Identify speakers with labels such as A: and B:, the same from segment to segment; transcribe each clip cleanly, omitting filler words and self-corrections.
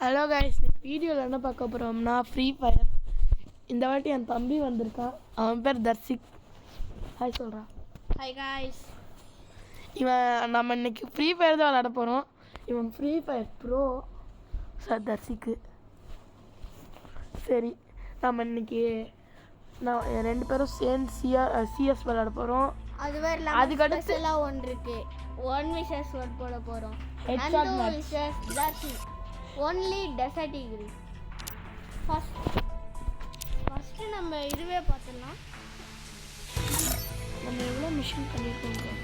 A: Hello guys, வீடியோவில் என்ன பார்க்க போகிறோம்னா ஃப்ரீ ஃபயர். இந்த வாட்டி என் தம்பி வந்திருக்கான். அவன் பேர் தர்ஷிக். ஹாய் சொல்கிறான்.
B: Hi guys.
A: நம்ம இன்னைக்கு ஃப்ரீ ஃபயர் தான் விளாட போகிறோம். இவன் ஃப்ரீ ஃபயர் ப்ரோ சார் தர்ஷிக்கு. சரி, நம்ம இன்னைக்கு நான் ரெண்டு பேரும் சேர்ந்து சிஎஸ் விளாட போகிறோம்.
B: அதுக்கடுத்து எல்லாம் ஒன்று இருக்கு. 1 vs 1 போட போகிறோம்.
A: Headshot match.
B: Darshik only desert eagle. First நம்ம இதுவே பார்த்துடலாம்.
A: நம்ம எவ்வளோ மிஷன் பண்ணியிருக்கோம்.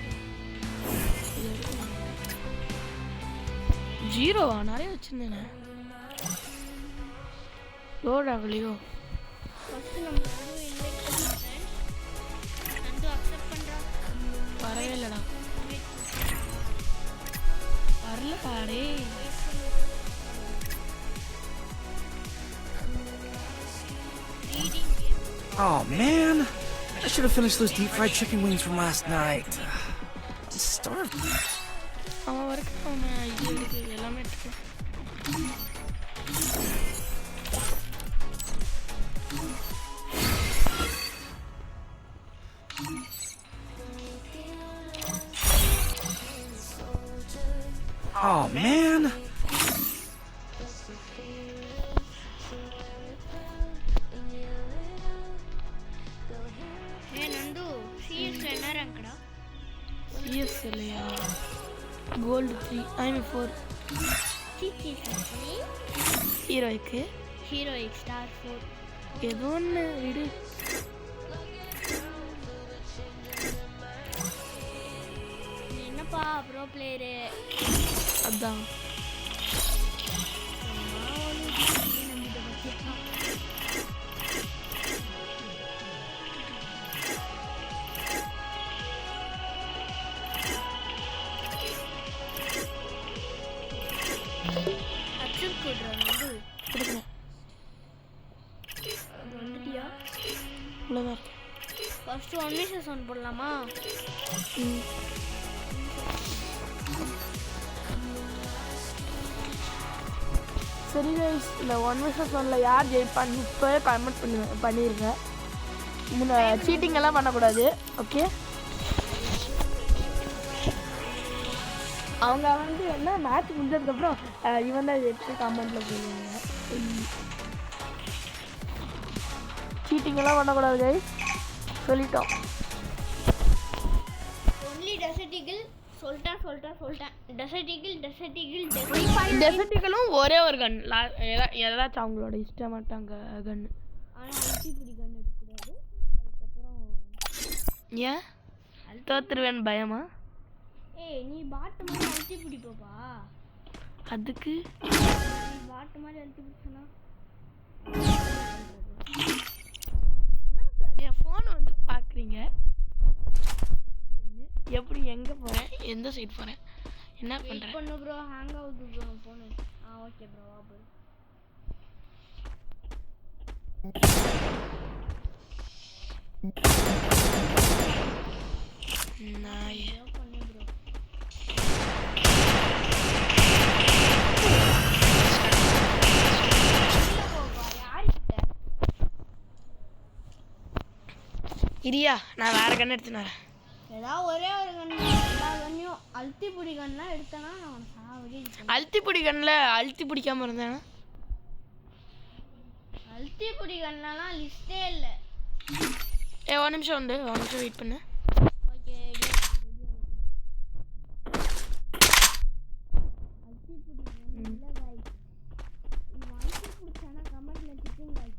A: 0 நிறைய வச்சுருந்தேனே. லோட் ஆகலையோ.
B: ஃபர்ஸ்ட் நம்ம இன்வைட் பண்ணுறேன். நந்து அக்செப்ட் பண்ணுறான்.
A: வரவே இல்லைடா. வரல பாடே.
C: Oh man, I should have finished those deep fried chicken wings from last night. Just starved.
A: அவன் வரைக்கும் அவன் இது இருக்கு, எல்லாமே இருக்கு.
C: Oh man.
A: சிஎஸ் இல்லையா? கோல்டு 3 ஐம் 4
B: ஹீரோயிக் ஸ்டார் 4
A: ஏதோ ஒன்று விடு.
B: என்னப்பா ப்ரோ பிளேயரு
A: அதான்
B: வந்துட்டியா?
A: இவ்வளோதான்.
B: ஃபர்ஸ்ட் 1 vs 1 போடலாமா?
A: சரி கைஸ், இந்த 1 vs 1ல யார் ஜெயிப்பான்னு இப்போவே கமெண்ட் பண்ணியிருக்கேன். சீட்டிங் எல்லாம் பண்ணக்கூடாது, ஓகே? அவங்க என்ன மேட்ச் முடிஞ்சதுக்கப்புறம் இவன் தான் எடுத்து கமெண்ட்டில் சொல்லுவாங்க. சீட்டிங் எல்லாம் பண்ணக்கூடாது கைஸ், சொல்லிட்டோம்.
B: ஒன்லி டெசர்ட் ஈகிள் சொல்லிட்டேன்.
A: டெசர்ட் ஈகிளும் ஒரே ஒரு கன். ஏதாச்சும் அவங்களோட இஷ்டமாட்டாங்க கன்னு.
B: ஆனால் அல்டிபிடி கன் எடுக்கக்கூடாது. அதுக்கப்புறம்
A: ஏன் தோத்துருவேன்னு பயமா?
B: ஏய், நீ பாட்டு மாதிரி அழுத்தி பிடிப்போப்பா.
A: அதுக்கு
B: நீ பாட்டு மாதிரி அழுத்தி பிடிச்சனா
A: என்ன சார் என் ஃபோனை பார்க்குறீங்க? எப்படி, எங்கே போகிறேன், எந்த சைட் போகிறேன், என்ன பண்ணுறேன்?
B: பண்ணு ப்ரோ, ஹேங் ஆகுது ப்ரோ ஃபோனு. ஓகே ப்ரோ, வா ப்ரோ.
A: நாய்
B: பண்ணு ப்ரோ.
A: இரியா, நான் வேறு கன்று எடுத்துன்னு வரேன்.
B: ஏதாவது ஒரே ஒரு கன்று, எல்லா கன்னையும் அழுத்தி பிடி கன்னா எடுத்தேன்னா நான் சாவடி.
A: அழுத்தி பிடி கண்ணில் அழுத்தி பிடிக்காமல் இருந்தேன்.
B: அழுத்தி பிடி கண்ணெல்லாம் லிஸ்டே இல்லை.
A: ஒரு நிமிஷம் உண்டு, ஒரு நிமிஷம் வெயிட் பண்ணு.
B: ஓகே, அழுத்தி பிடி இல்லை காய்ஸ். இவன் அழுத்தி பிடிச்சானா கமெண்ட்ல திட்டுங்க காய்ஸ்.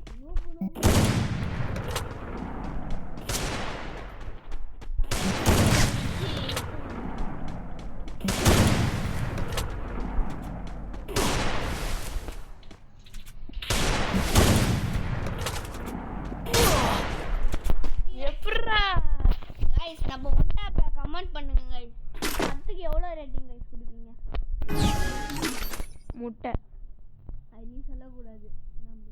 B: நம்ம ஒன் டாப்ல கமெண்ட் பண்ணுங்க गाइस. 10க்கு எவ்வளவு ரேட்டிங் गाइस கொடுப்பீங்க?
A: முட்டை
B: அது நீ சொல்ல கூடாது. நம்ம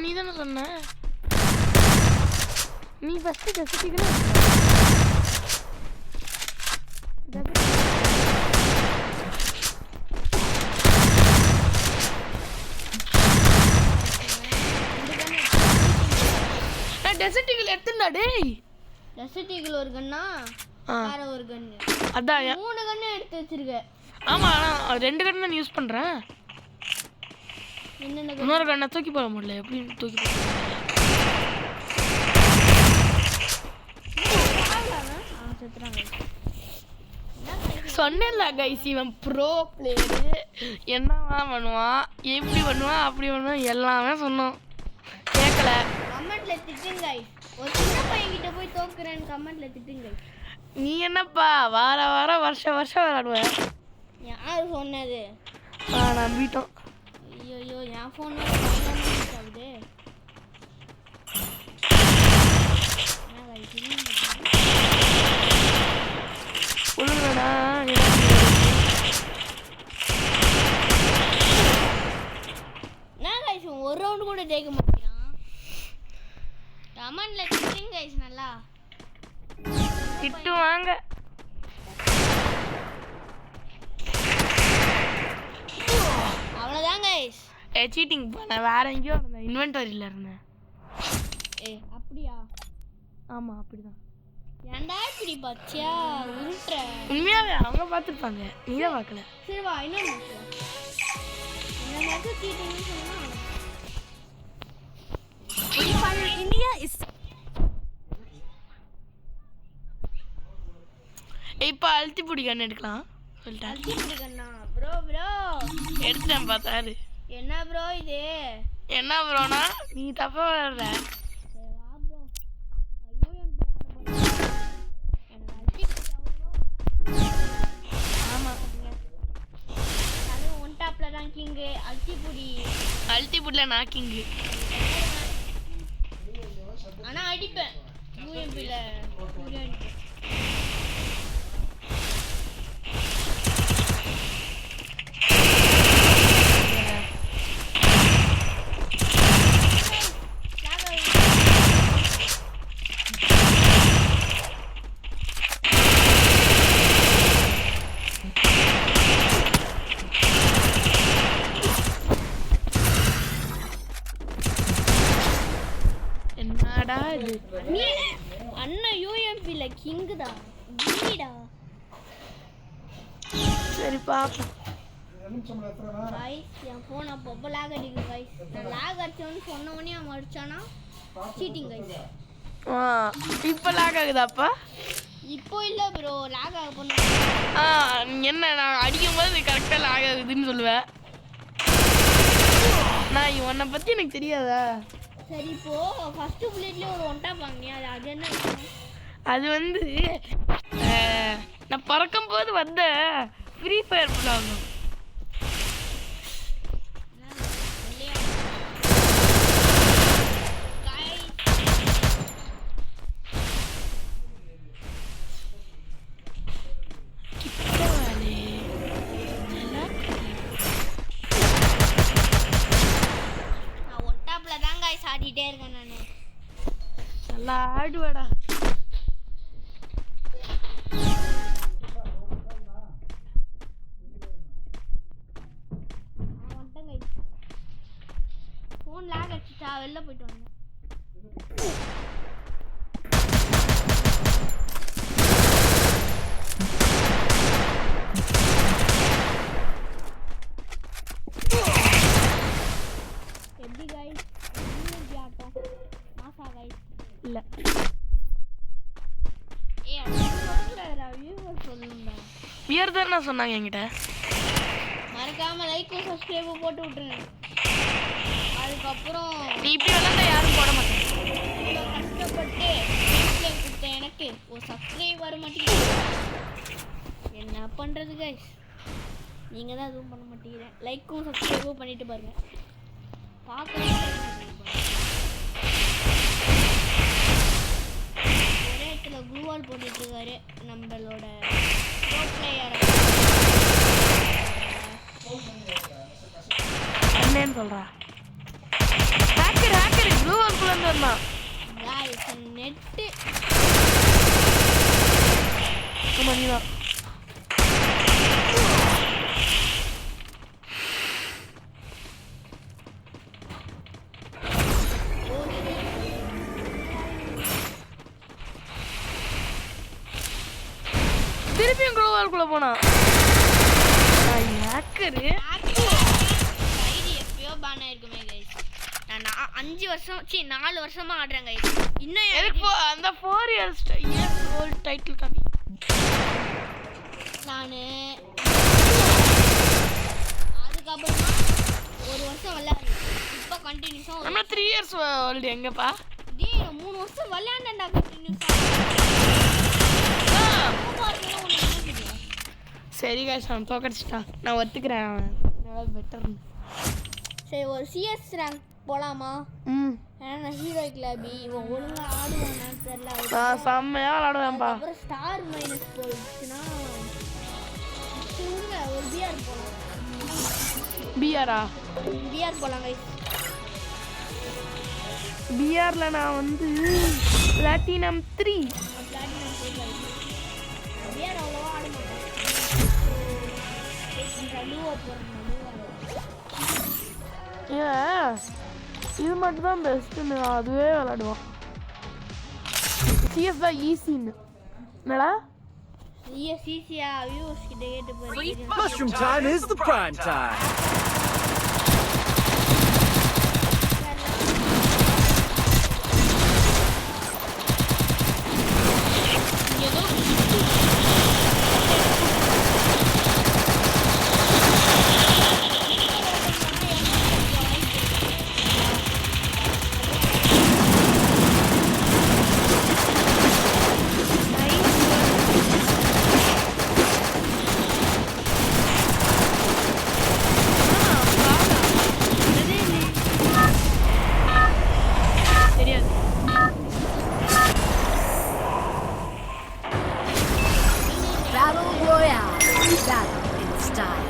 A: நீ தானே சொன்ன நீ ஃபர்ஸ்ட் டெசர்ட்டிக்கல நான் டெசர்ட்டிக்கல எடுத்துடா டேய்
B: டெசர்ட்டிக்கல ஒரு கன்னா வேற ஒரு கன்னு
A: அதான்
B: 3 கன்னு எடுத்து வச்சிருக்க
A: ஆமா நான் 2 கன் தான் யூஸ் பண்றேன்
B: என்னென்ன
A: இன்னொரு கண்ணை தூக்கி போட முடியல எப்படி தூக்கி போட சொன்னேன்ல கைஸ் இவன் ப்ரோ பிளேயரு என்னவா பண்ணுவான் எப்படி பண்ணுவான் அப்படி பண்ணுவான் எல்லாமே சொன்னோம் கேட்கல
B: கமெண்ட்ல திட்டுங்க கைஸ் ஒரு சின்ன பையன் கிட்ட போய் தோக்குறேன்னு கமெண்ட்ல திட்டுங்க
A: நீ என்னப்பா வார வாரம் வருஷம் விளையாடுவேன்
B: யார் சொன்னது
A: நம்பிட்டோம்
B: ஐயோ என் ஃபோன் ஆகுது
A: சொல்லுங்கடா
B: நான் கைஸ் ஒரு ரவுண்ட் கூட ஜெயிக்க மாட்டேங்கிறான் கமெண்ட்ல திட்டுங்க கைஸ் நல்லா
A: திட்டு வாங்க
B: அவ்வளவுதான் கைஸ்
A: சீட்டிங் பண்ணேன் வேற எங்கேயோ இருந்தேன் இன்வென்டரியில் இருந்தேன்
B: அப்படியா
A: ஆமாம் அப்படிதான்
B: ஏன்டா இப்படி பச்சையா உருட்டுற
A: உண்மையாவே அவங்க பார்த்துருப்பாங்க நீ தான் பார்க்கல
B: சரி வா இன்னொரு இந்த மாதிரி சீட்டிங்னு சொன்னா
D: India is
A: இப்போ அழுத்தி பிடிக்கன்னு எடுக்கலாம் சொல்லிட்டேன்
B: அடிச்சிருக்கண்ணா ப்ரோ
A: எடுத்துட்டேன் பார்த்தாரு
B: என்ன ப்ரோ இது
A: என்ன ப்ரோனா நீ தப்பா விளையாடுற
B: சரி வா ப்ரோ
A: ஆமாம்
B: அது ஒன் டாப்ல தான் கிங்கு
A: அழுத்தி பிடில நாக்கிங்கு
B: ஆனா அடிப்பேன் யூஎம்பில
A: என்னடா இது
B: அண்ணா யூஎம்பில கிங்கு தான் கிங்கிடா
A: சரி பாப்போம்
B: கைஸ் என் ஃபோன் அப்பப்போ லாக் அடிக்குது கைஸ் நான் லாக் அடிச்சோன்னு சொன்ன உடனே அவன் அடிச்சானா சீட்டிங் கைஸ்
A: இப்போ லாக் ஆகுதாப்பா
B: இப்போ இல்லை ப்ரோ லாக் ஆக போன
A: என்ன நான் அடிக்கும் போது கரெக்டாக லாக் ஆகுதுன்னு சொல்லுவேன் நான் உன்னை பற்றி எனக்கு தெரியாதா
B: சரி இப்போ ஃபர்ஸ்ட் புல்லட்லேயே ஒரு ஒன் டாப் வாங்கினேன் அது என்ன
A: அது வந்து நான் பறக்கும் போது வந்த ஃப்ரீ ஃபயர் ஆகும்
B: ஆடிட்டே இருக்கேன் நான்
A: நல்லா ஆடுவாடா
B: ஃபோன் லாக் அடிச்சுட்டா வெளில போயிட்டு வந்தேன் எப்படி கைஸ் ஆட்டம் மாசா கைஸ்
A: இல்ல
B: ஏய் அது வியூவர் சொல்லுங்க
A: வியர் தானே சொன்னாங்க என்கிட்ட
B: மறக்காம லைக்கும் சப்ஸ்கிரைபும் போட்டு விட்டுருங்க அதுக்கப்புறம்
A: நீ இப்படி விளாண்டா யாரும் போட மாட்டேன்
B: இவ்வளோ கஷ்டப்பட்டு வீட்டில் கொடுத்த எனக்கு ஒரு சப்ஸ்கிரைப் வர மாட்டேங்குது என்ன பண்ணுறது கைஸ் நீங்கள் தான் எதுவும் பண்ண மாட்டேங்கிறேன் லைக்கும் சப்ஸ்கிரைபும் பண்ணிட்டு பாருங்க பார்க்க ஒரே இடத்துல குளூவால் போட்டுட்டு இருக்காரு நம்மளோட ப்ரோ பிளேயரை
A: என்னன்னு சொல்றா ஹேக்கர் ப்ளூ வால்குள்ள இருந்தான்
B: गाइस நெட்
A: மணிதான் திருப்பியும் ப்ளூ வால்குள்ள போனா ஹேக்கரு
B: ஐடி எப்பயோ பேன் ஆயிருக்குமே गाइस நான் 5 வருஷம் 4 வருஷமா ஆடுறேன் गाइस இன்னும்
A: எனக்கு அந்த 4 இயர்ஸ் ஓல்ட் டைட்டில் காமி
B: நானு அதுக்கப்புறம் ஒரு வருஷம் விளையாடுறேன் இப்போ கண்டினியூஸா
A: நம்ம 3 இயர்ஸ் ஓல்ட் எங்கப்பா
B: டேய் 3 வருஷம் விளையாண்டேன்டா கண்டினியூஸா
A: சரி गाइस நான் தோக்கடிச்சிட்டான் நான் ஒத்துக்கிறேன் நல்லா பெட்டர்
B: சரி ஒரு சிஎஸ் ரேங்க் போலாமா ஏன்னா நான் ஹீரோயிக் லாபி இவன் ஒழுங்கா ஆடுவானான்னு தெரியல
A: நான் செம்மையா விளாடுவேன்ப்பா
B: அப்புறம் ஸ்டார் மைனஸ் போயிடுச்சுன்னா சொல்லுங்க ஒரு பிஆர் போகலாம்
A: பிஆரா
B: பிஆர் போகலாம் கைஸ்
A: பிஆர்ல நான் வந்து பிளாட்டினம் 3
B: பிளாட்டினம் போகலாம் பிஆர் அவ்வளோவா ஆட மாட்டேன் லூவா போகிறேன்
A: ஏன் இது மட்டும் தான் பெஸ்ட்டுன்னு அதுவே விளாடுவான் சிஎஸ் தான் ஈஸின்னு என்னடா
B: சிசியா வியூஸ் கிட்ட கேட்டு போய்
C: Mushroom time is the prime time.
D: Battle Royale. Battle in style.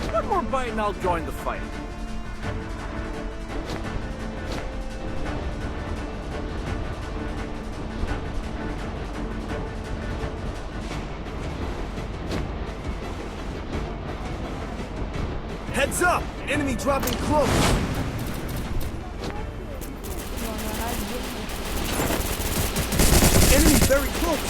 C: One more bite and I'll join the fight. Heads up! Enemy dropping close! Enemy very close!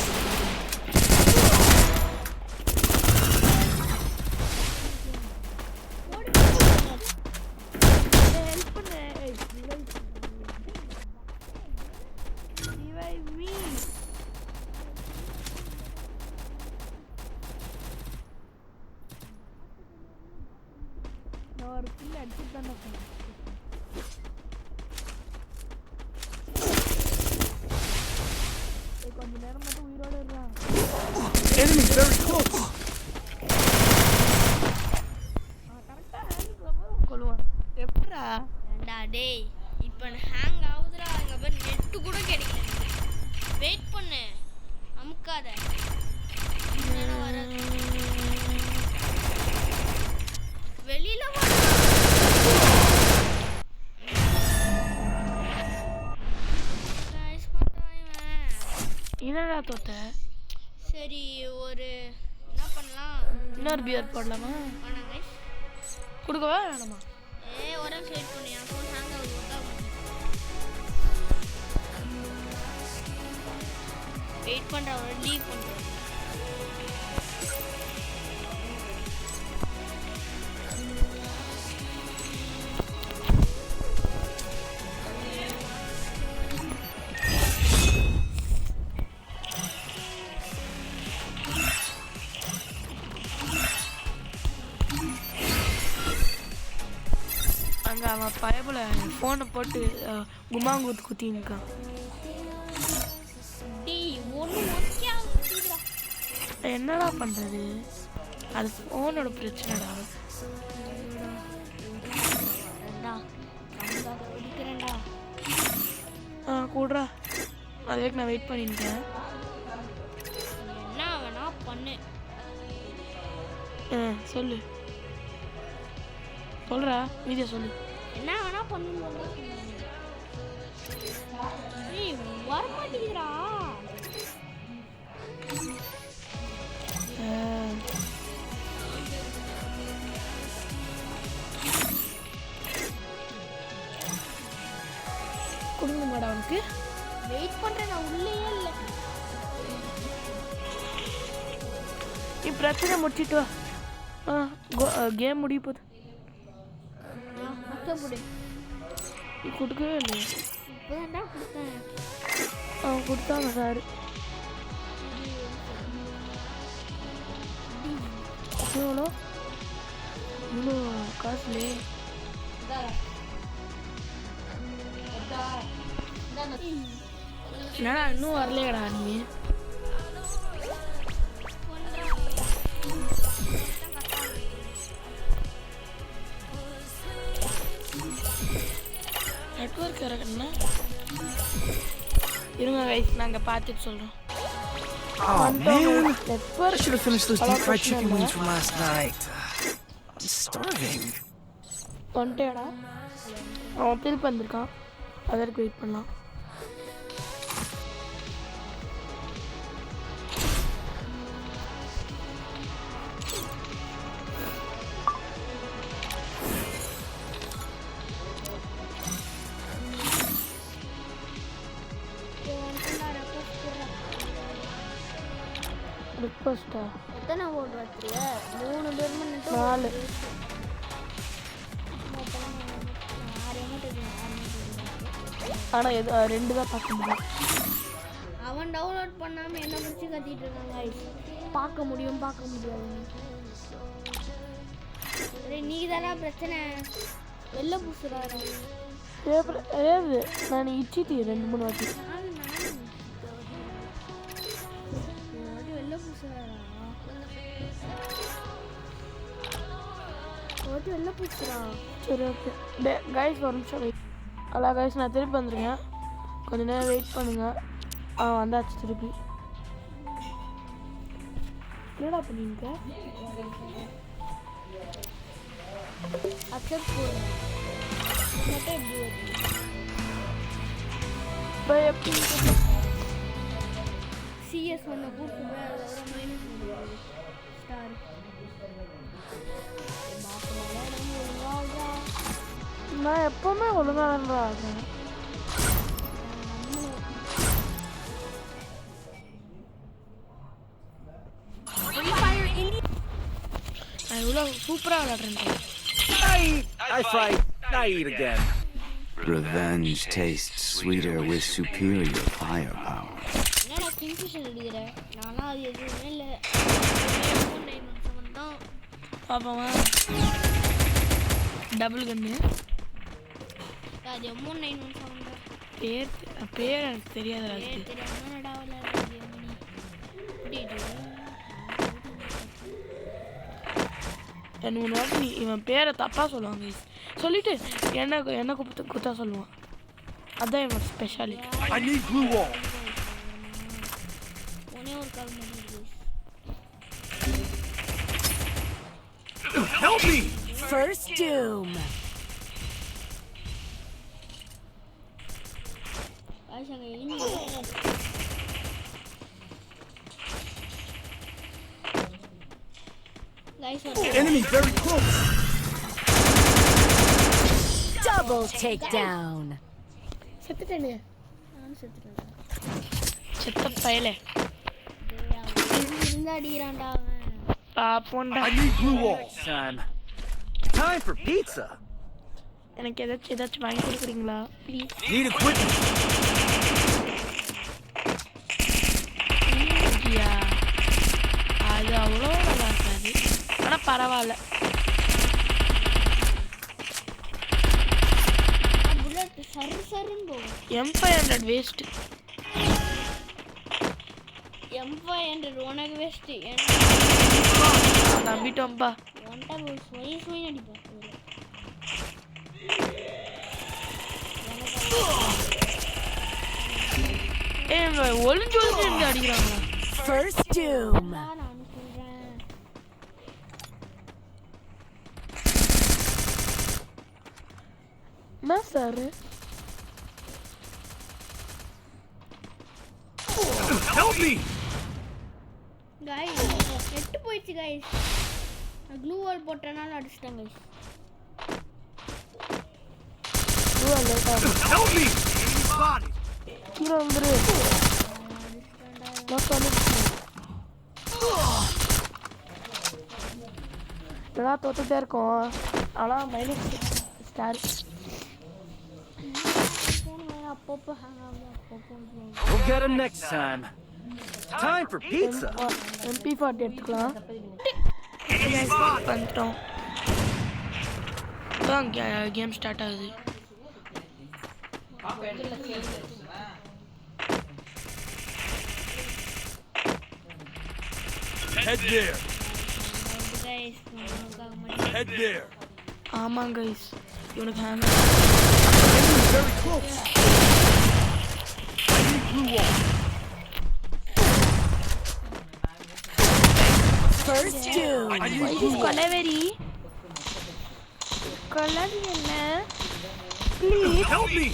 C: Enemy very close!
A: எப்படா
B: ஏண்டா டேய் இப்போ hang ஆகுதுடா அதுக்கப்புறம் net கூட கிடைக்கல wait பண்ணு அமுக்காத வராது வெளியில வா
A: என்னடா தோத்த
B: சரி ஒரு என்ன பண்ணலாம்
A: இன்னொரு பியர் போடலாமா
B: வேணாம் கைஸ்
A: கொடுக்கவா வேணாமா
B: ஒரு நிமிஷம் வெயிட் பண்ணு என் ஃபோன் ஹேங் ஆகுது வெயிட் பண்ணுறேன் ஒரு லீவ் பண்ணுறேன்
A: அங்கே அவன் பயபுல ஃபோனை போட்டு குமாங்கூத்து குத்தின்னுக்கான் என்னடா பண்ணுறது அது ஃபோனோட பிரச்சனைடா கூடுறா அதுக்கு நான் வெயிட் பண்ணிட்டேன்.
B: என்ன வேணா பண்ணு.
A: சொல்லு சொல்றா மீதியா சொல்லு.
B: என்ன வேணா பண்ணு. ஏய் வர மாட்டேங்குதுடா.
A: கொடுங்க மேடம் அவனுக்கு.
B: வெயிட் பண்றேன், நான் உள்ளேயே இல்லை.
A: நீ பிரச்சனை முடிச்சிட்டு வா. கேம் முடிய போகுது. நீ கொடுக்கவே இல்லையா?
B: இப்போதான்டா கொடுத்தேன்.
A: அவன் கொடுத்தாங்க சார். எவ்வளோ இவ்வளோ காசுலே? என்னடா இன்னும் வரலையடா நீ? நெட்வொர்க் இருக்குன்னா இருங்க கைஸ், நாங்கள் பார்த்துட்டு சொல்கிறோம்.
C: Oh man,
A: network
C: I should have finished those deep fried chicken wings from last night. I'm starving.
A: வந்துட்டேடா. அவன் திருப்பி வந்திருக்கான், அதற்கு வெயிட் பண்ணலாம். ரிக்வெஸ்டா?
B: எத்தனை ஓட்டு வச்சிருக்க? 3 பேர் மட்டும்
A: 4. ஆனால் எது 2 தான் பார்க்க முடியும்.
B: அவன் டவுன்லோட் பண்ணாம என்ன பிடிச்சி கத்திட்டு இருக்காங்க. பார்க்க முடியாது. நீங்க தானே பிரச்சனை. வெளில பூசுறாரு.
A: ஏது நான் இச்சிட்டு 2-3 வாட்டி.
B: வெளில பூசுறாரா? வெளில பூசுறா.
A: சரி ஓகே கைஸ், ஒரு நிமிஷம் வெயிட். அல்லா கைஸ், நான் திருப்பி வந்துருக்கேன், கொஞ்ச நேரம் வெயிட் பண்ணுங்க. வந்தாச்சு திருப்பி. என்னடா பண்ணிருக்க?
B: அக்செப்ட் போடுங்க. மட்டும் எப்படி வருது?
A: இப்போ எப்படி
B: சிஎஸ் ஒன்று கூப்பிட்டு அதோட மைனஸ் ஸ்டார்
A: நான் எப்பவுமே ஒழுங்காக தான் ஆகிறேன். நான் இவ்வளோ சூப்பராக விளையாடுறேன்.
C: I fight. I eat again.
E: Revenge tastes sweeter with superior firepower.
B: என்னடா கிங்ஃபிஷர் எடுக்கிறேன்? நானும் அது எதுவுமே இல்லை. தான்
A: பாப்பாவா டபுள் கன்னு.
B: அது M1917
A: பேர் எனக்கு தெரியாதுடா.
B: தெரியாமடா விளையாடுறது.
A: ரெண்டு 3 வாட்டி இவன் பேரை தப்பாக சொல்லுவாங்க. சொல்லிட்டு என்ன குத்தா சொல்லுவான். அதான் இவன் speciality.
C: I need glue wall.
B: ஒரே ஒரு கால் மட்டும்.
C: Help me!
D: First doom.
B: ஆஷாங்க இனி guys
C: Enemy very close.
D: Double takedown.
A: செத்துட்டேனே.
B: நான் செத்துறேன்.
A: செத்த பயலே.
B: இருந்தா அடிக்கிறான்டா அவன்.
A: பாப்போண்டா.
C: I need glue wall, son. Time for pizza.
A: எனக்கு ஏதாச்சும் வாங்கி கொடுக்குறீங்களா ப்ளீஸ்?
C: Need equipment.
A: அது அவ்வளோ நல்லா இருக்காது, ஆனால் பரவாயில்ல.
B: புல்லட் சருன்னு போகும்.
A: M500 waste.
B: M500 உனக்கு வேஸ்ட்டு.
A: நம்பிட்டோம்பா.
B: ஒன்ட்டா சுய அடிப்பா.
A: அடிக்கிறாங்க, ஒளிஞ்சு ஒளிஞ்சு இருந்து அடிக்கிறாங்க.
D: First doom.
B: நான் சொல்றேன்.
A: என்ன sir?
C: Help me!
B: Guys, net போயிடுச்சு guys. க்ளூ வால் போட்டனால அடிச்சிட்டேன் guys.
C: Help me! Enemy spotted!
A: கீழே வந்துரு. இதெல்லாம் தோத்துட்டே இருக்கோம். ஆனால் மைனஸ் ஸ்டார்.
B: அப்பப்போ ஹேங் ஆகுது, அப்பப்போ
C: We'll get him next time. Time for pizza!
A: MP40 எடுத்துக்கலாம். வந்துட்டோம். இப்போதான் கேம் ஸ்டார்ட் ஆகுது.
C: Head there!
B: guys.
C: Head there!
A: ஆமாம் கைஸ், இவனுக்கு hang.
C: Enemy very close! I need blue wall!
D: First doom.
C: I need blue wall!
A: கொலவெறி கொலவி என்ன?
C: Help me!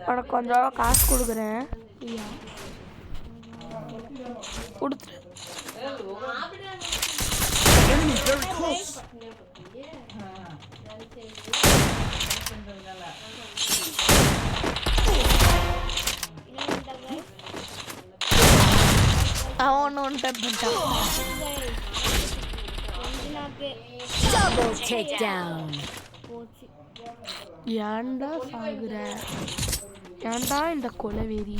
A: உனக்கு கொஞ்சம் காசு கொடுக்குறேன். கொடுத்துரு.
C: Enemy very close!
A: அவன் ஒன்று டப் பண்ணிட்டான்.
D: Double takedown.
B: போச்சு.
A: ஏன்டா சாகுற? ஏன்டா இந்த கொலவெறி?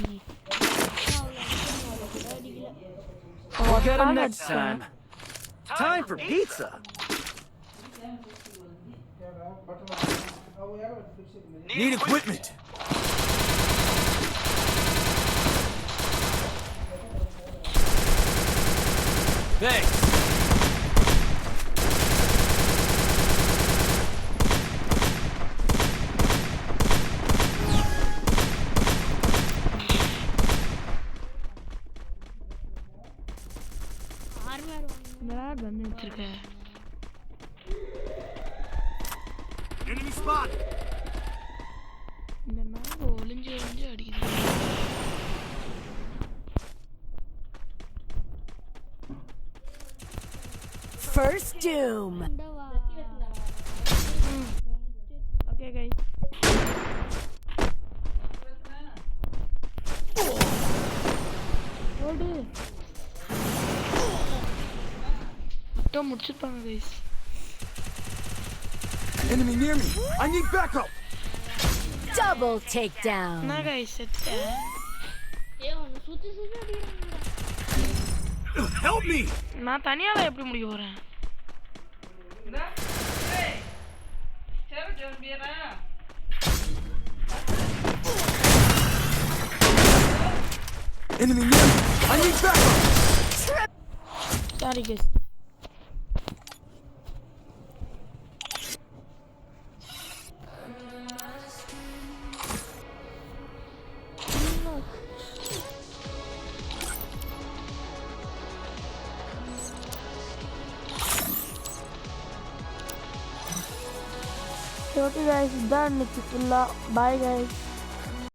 C: We'll get him next time. Time for pizza! Need equipment! Thanks!
A: என்னடா கன் வச்சிருக்க?
C: Enemy spotted!
A: இந்த நாள் ஒளிஞ்சு ஒளிஞ்சு அடிக்குது.
D: First doom.
A: ஓகே கைஸ், ஓடு. மட்டும் முடிச்சிருப்பாங்க guys.
C: Enemy near me! I need backup!
D: Double takedown.
A: என்ன கைஸ் செத்துட்டேன்?
B: ஒன்று சுற்றி சுற்றி அடிக்கிறாங்க.
C: Help me!
A: நான் தனியால எப்படி முடிக்க போறேன்?
C: Enemy near me! I need backup!
A: Sorry guys. Okay guys, இதான் இன்னைக்கு ஃபுல்லாக. Bye guys.